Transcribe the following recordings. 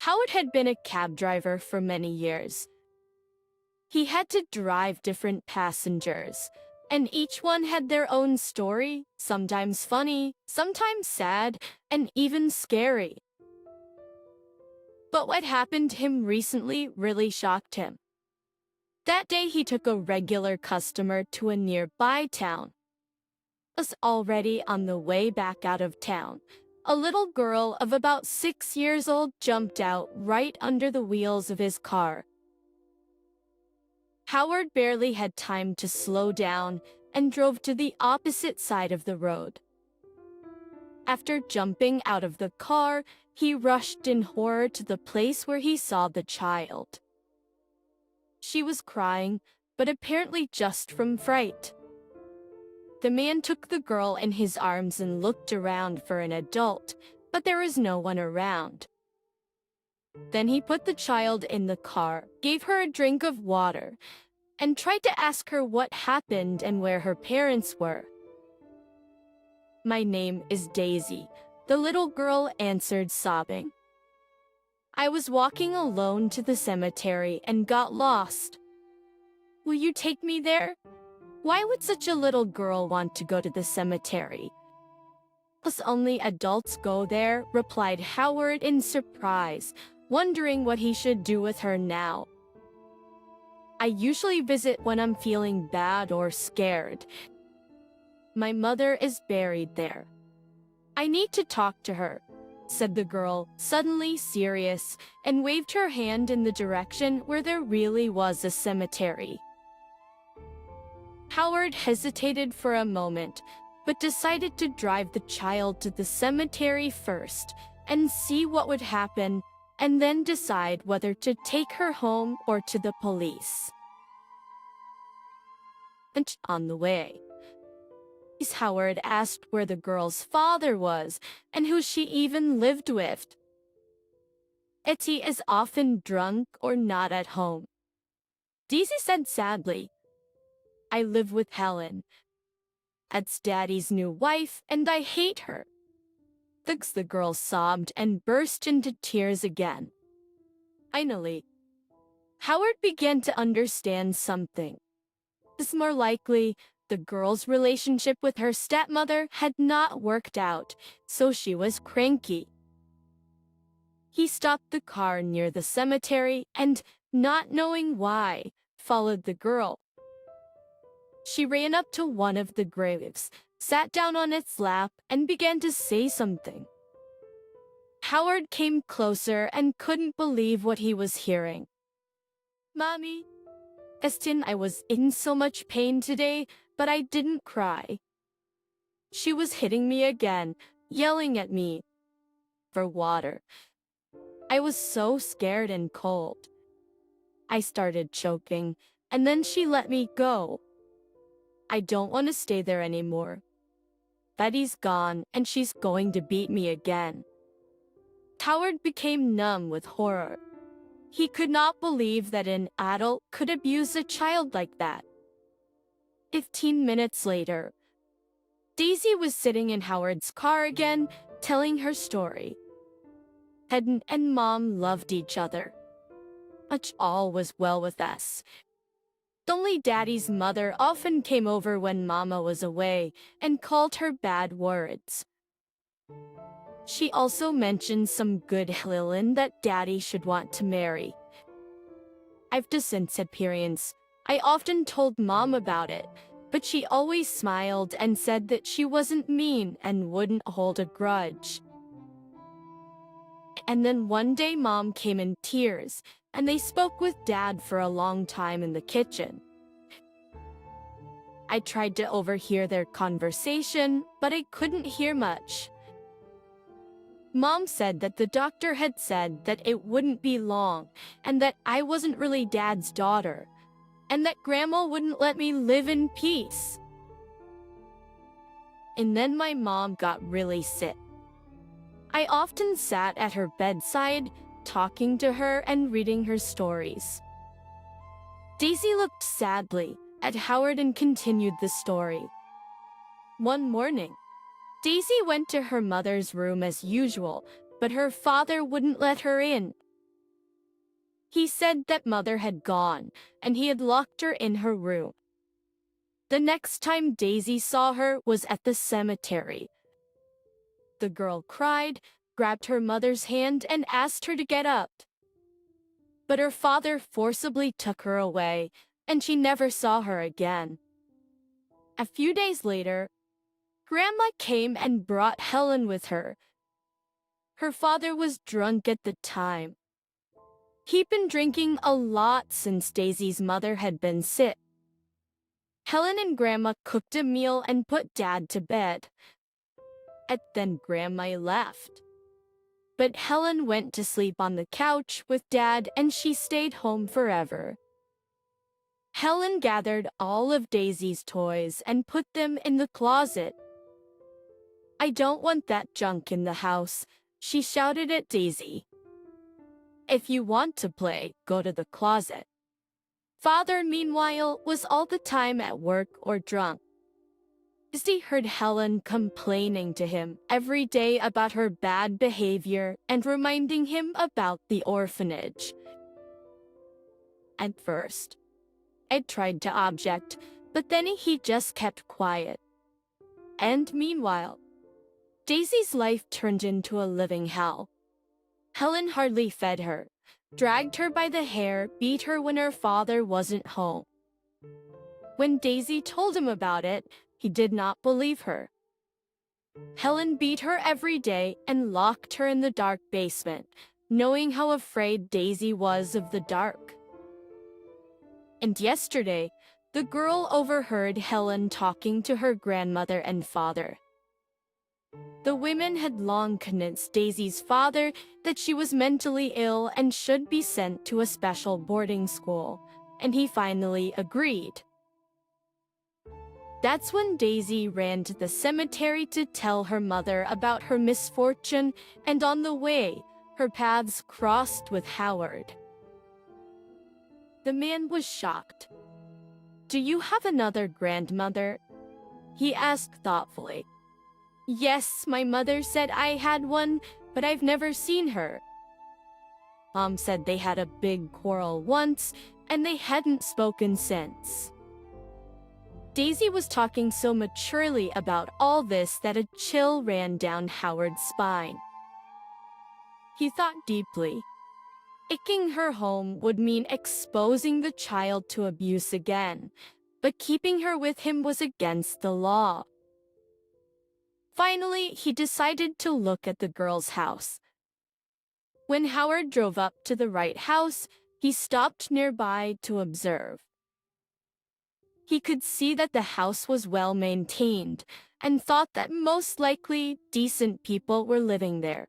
Howard had been a cab driver for many years. He had to drive different passengers, and each one had their own story, sometimes funny, sometimes sad, and even scary. But what happened to him recently really shocked him. That day he took a regular customer to a nearby town. Was already on the way back out of town. A little girl of about 6 years old jumped out right under the wheels of his car. Howard barely had time to slow down and drove to the opposite side of the road. After jumping out of the car, he rushed in horror to the place where he saw the child. She was crying, but apparently just from fright. The man took the girl in his arms and looked around for an adult, but there was no one around. Then he put the child in the car, gave her a drink of water, and tried to ask her what happened and where her parents were. "My name is Daisy," the little girl answered, sobbing. "I was walking alone to the cemetery and got lost. Will you take me there? Why would such a little girl want to go to the cemetery?" "Plus only adults go there," replied Howard in surprise, wondering what he should do with her now. "I usually visit when I'm feeling bad or scared. My mother is buried there. I need to talk to her," said the girl, suddenly serious, and waved her hand in the direction where there really was a cemetery. Howard hesitated for a moment, but decided to drive the child to the cemetery first and see what would happen, and then decide whether to take her home or to the police. And on the way, Howard asked where the girl's father was and who she even lived with. "He is often drunk or not at home," Daisy said sadly. "I live with Helen. That's Daddy's new wife, and I hate her." The girl sobbed and burst into tears again. Finally, Howard began to understand something. It's more likely the girl's relationship with her stepmother had not worked out, so she was cranky. He stopped the car near the cemetery and, not knowing why, followed the girl. She ran up to one of the graves, sat down on its lap, and began to say something. Howard came closer and couldn't believe what he was hearing. "Mommy, Estin, I was in so much pain today, but I didn't cry. She was hitting me again, yelling at me for water. I was so scared and cold. I started choking, and then she let me go. I don't want to stay there anymore. Betty's gone, and she's going to beat me again." Howard became numb with horror. He could not believe that an adult could abuse a child like that. 15 minutes later, Daisy was sitting in Howard's car again, telling her story. Ed and Mom loved each other. All was well with us. Only Daddy's mother often came over when Mama was away and called her bad words. She also mentioned some good Helen that Daddy should want to marry. After since appearance, I often told Mom about it, but she always smiled and said that she wasn't mean and wouldn't hold a grudge. And then one day Mom came in tears, and they spoke with Dad for a long time in the kitchen. I tried to overhear their conversation, but I couldn't hear much. Mom said that the doctor had said that it wouldn't be long, and that I wasn't really Dad's daughter, and that Grandma wouldn't let me live in peace. And then my mom got really sick. I often sat at her bedside, talking to her and reading her stories. Daisy looked sadly at Howard and continued the story. One morning, Daisy went to her mother's room as usual, but her father wouldn't let her in. He said that mother had gone, and he had locked her in her room. The next time Daisy saw her was at the cemetery. The girl cried, grabbed her mother's hand, and asked her to get up. But her father forcibly took her away, and she never saw her again. A few days later, Grandma came and brought Helen with her. Her father was drunk at the time. He'd been drinking a lot since Daisy's mother had been sick. Helen and Grandma cooked a meal and put Dad to bed. And then Grandma left. But Helen went to sleep on the couch with Dad, and she stayed home forever. Helen gathered all of Daisy's toys and put them in the closet. "I don't want that junk in the house," she shouted at Daisy. "If you want to play, go to the closet." Father, meanwhile, was all the time at work or drunk. Daisy heard Helen complaining to him every day about her bad behavior and reminding him about the orphanage. At first, Ed tried to object, but then he just kept quiet. And meanwhile, Daisy's life turned into a living hell. Helen hardly fed her, dragged her by the hair, beat her when her father wasn't home. When Daisy told him about it, he did not believe her. Helen beat her every day and locked her in the dark basement, knowing how afraid Daisy was of the dark. And yesterday, the girl overheard Helen talking to her grandmother and father. The women had long convinced Daisy's father that she was mentally ill and should be sent to a special boarding school, and he finally agreed. That's when Daisy ran to the cemetery to tell her mother about her misfortune, and on the way, her paths crossed with Howard. The man was shocked. "Do you have another grandmother?" he asked thoughtfully. "Yes, my mother said I had one, but I've never seen her." Mom said they had a big quarrel once, and they hadn't spoken since. Daisy was talking so maturely about all this that a chill ran down Howard's spine. He thought deeply. Taking her home would mean exposing the child to abuse again, but keeping her with him was against the law. Finally, he decided to look at the girl's house. When Howard drove up to the right house, he stopped nearby to observe. He could see that the house was well maintained and thought that most likely decent people were living there.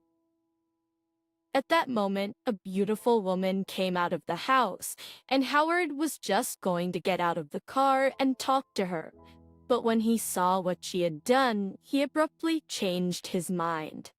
At that moment, a beautiful woman came out of the house, and Howard was just going to get out of the car and talk to her. But when he saw what she had done, he abruptly changed his mind.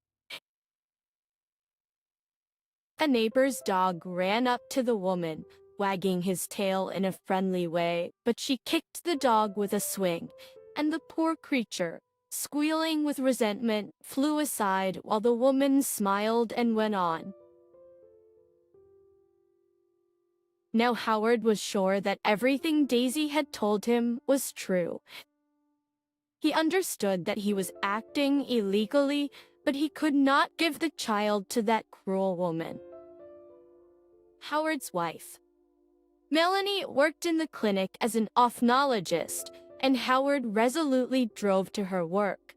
A neighbor's dog ran up to the woman, wagging his tail in a friendly way, but she kicked the dog with a swing, and the poor creature, squealing with resentment, flew aside while the woman smiled and went on. Now Howard was sure that everything Daisy had told him was true. He understood that he was acting illegally, but he could not give the child to that cruel woman. Howard's wife, Melanie, worked in the clinic as an ophthalmologist, and Howard resolutely drove to her work.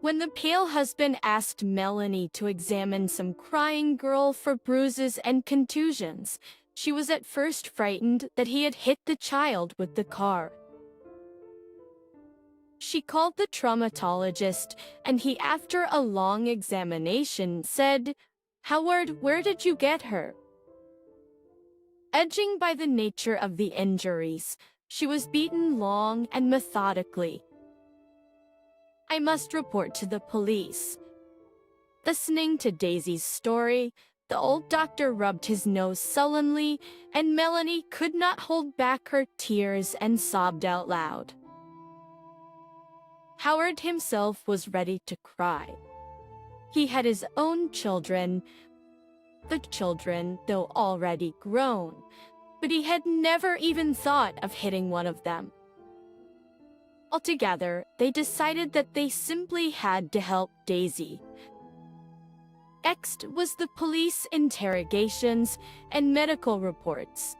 When the pale husband asked Melanie to examine some crying girl for bruises and contusions, she was at first frightened that he had hit the child with the car. She called the traumatologist, and he, after a long examination, said, "Howard, where did you get her?" Edging by the nature of the injuries, she was beaten long and methodically. "I must report to the police." Listening to Daisy's story, the old doctor rubbed his nose sullenly, and Melanie could not hold back her tears and sobbed out loud. Howard himself was ready to cry. He had his own children, the children, though already grown, but he had never even thought of hitting one of them. Altogether, they decided that they simply had to help Daisy. Next was the police interrogations and medical reports.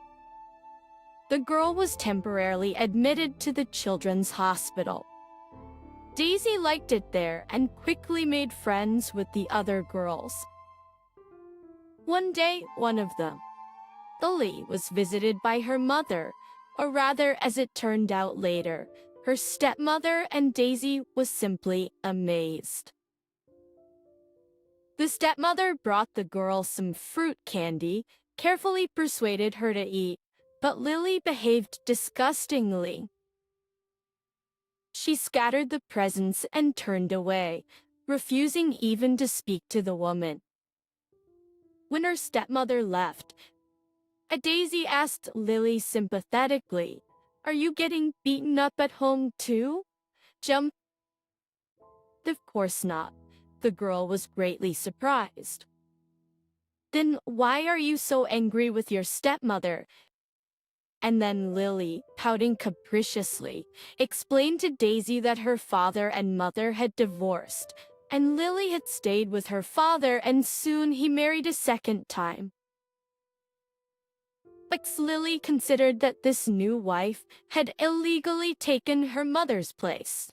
The girl was temporarily admitted to the children's hospital. Daisy liked it there and quickly made friends with the other girls. One day, one of them, Lily, was visited by her mother, or rather, as it turned out later, her stepmother, and Daisy was simply amazed. The stepmother brought the girl some fruit candy, carefully persuaded her to eat, but Lily behaved disgustingly. She scattered the presents and turned away, refusing even to speak to the woman. When her stepmother left, Daisy asked Lily sympathetically, "Are you getting beaten up at home too?" Of course not. The girl was greatly surprised. "Then why are you so angry with your stepmother?" And then Lily, pouting capriciously, explained to Daisy that her father and mother had divorced, and Lily had stayed with her father, and soon he married a second time. But Lily considered that this new wife had illegally taken her mother's place.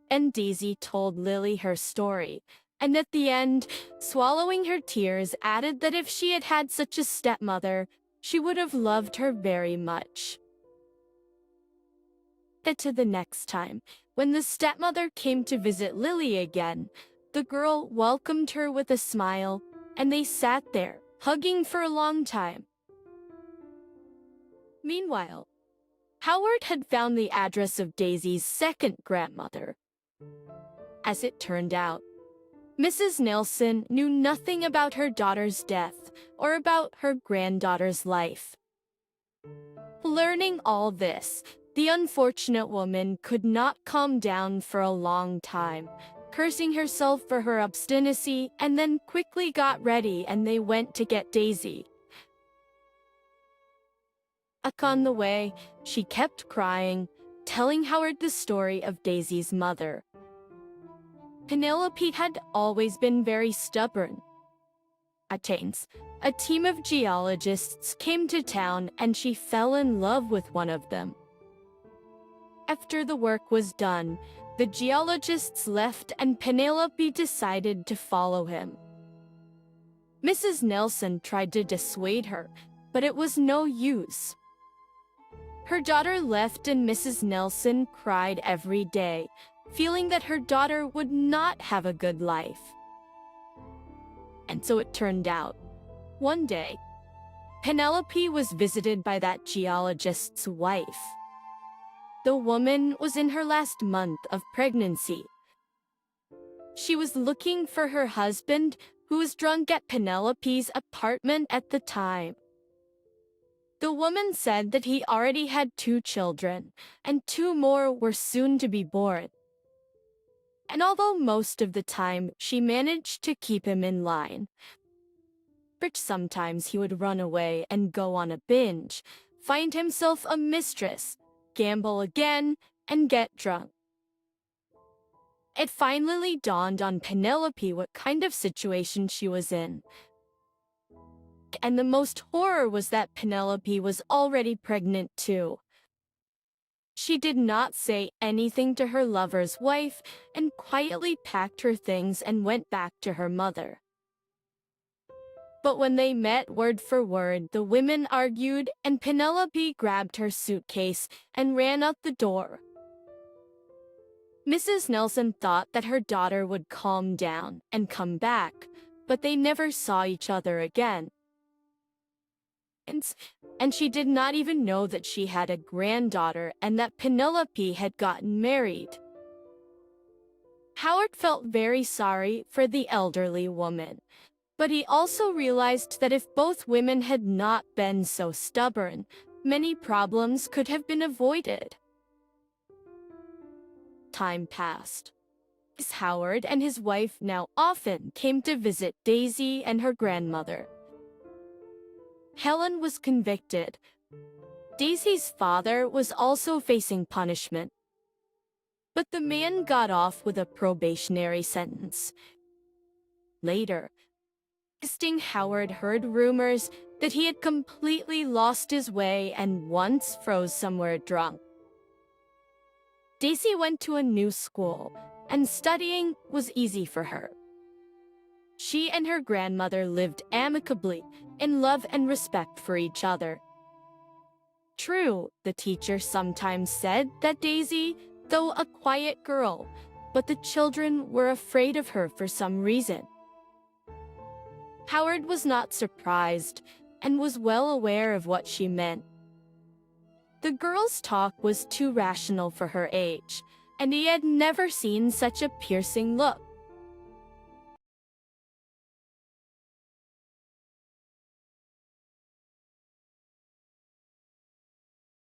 And Daisy told Lily her story, and at the end, swallowing her tears, added that if she had had such a stepmother, she would have loved her very much. To the next time, when the stepmother came to visit Lily again, the girl welcomed her with a smile, and they sat there, hugging for a long time. Meanwhile, Howard had found the address of Daisy's second grandmother. As it turned out, Mrs. Nelson knew nothing about her daughter's death or about her granddaughter's life. Learning all this, the unfortunate woman could not calm down for a long time, cursing herself for her obstinacy, and then quickly got ready and they went to get Daisy. On the way, she kept crying, telling Howard the story of Daisy's mother. Penelope had always been very stubborn. A team of geologists came to town and she fell in love with one of them. After the work was done, the geologists left and Penelope decided to follow him. Mrs. Nelson tried to dissuade her, but it was no use. Her daughter left and Mrs. Nelson cried every day, feeling that her daughter would not have a good life. And so it turned out. One day, Penelope was visited by that geologist's wife. The woman was in her last month of pregnancy. She was looking for her husband, who was drunk at Penelope's apartment at the time. The woman said that he already had 2 children, and 2 more were soon to be born. And although most of the time she managed to keep him in line, but sometimes he would run away and go on a binge, find himself a mistress, gamble again, and get drunk. It finally dawned on Penelope what kind of situation she was in. And the most horror was that Penelope was already pregnant too. She did not say anything to her lover's wife and quietly packed her things and went back to her mother. But when they met word for word, the women argued and Penelope grabbed her suitcase and ran out the door. Mrs. Nelson thought that her daughter would calm down and come back, but they never saw each other again. And she did not even know that she had a granddaughter and that Penelope had gotten married. Howard felt very sorry for the elderly woman, but he also realized that if both women had not been so stubborn, many problems could have been avoided. Time passed. Howard and his wife now often came to visit Daisy and her grandmother. Helen was convicted. Daisy's father was also facing punishment. But the man got off with a probationary sentence. Later, Howard heard rumors that he had completely lost his way and once froze somewhere drunk. Daisy went to a new school, and studying was easy for her. She and her grandmother lived amicably, in love and respect for each other. True, the teacher sometimes said that Daisy, though a quiet girl, but the children were afraid of her for some reason. Howard was not surprised and was well aware of what she meant. The girl's talk was too rational for her age, and he had never seen such a piercing look.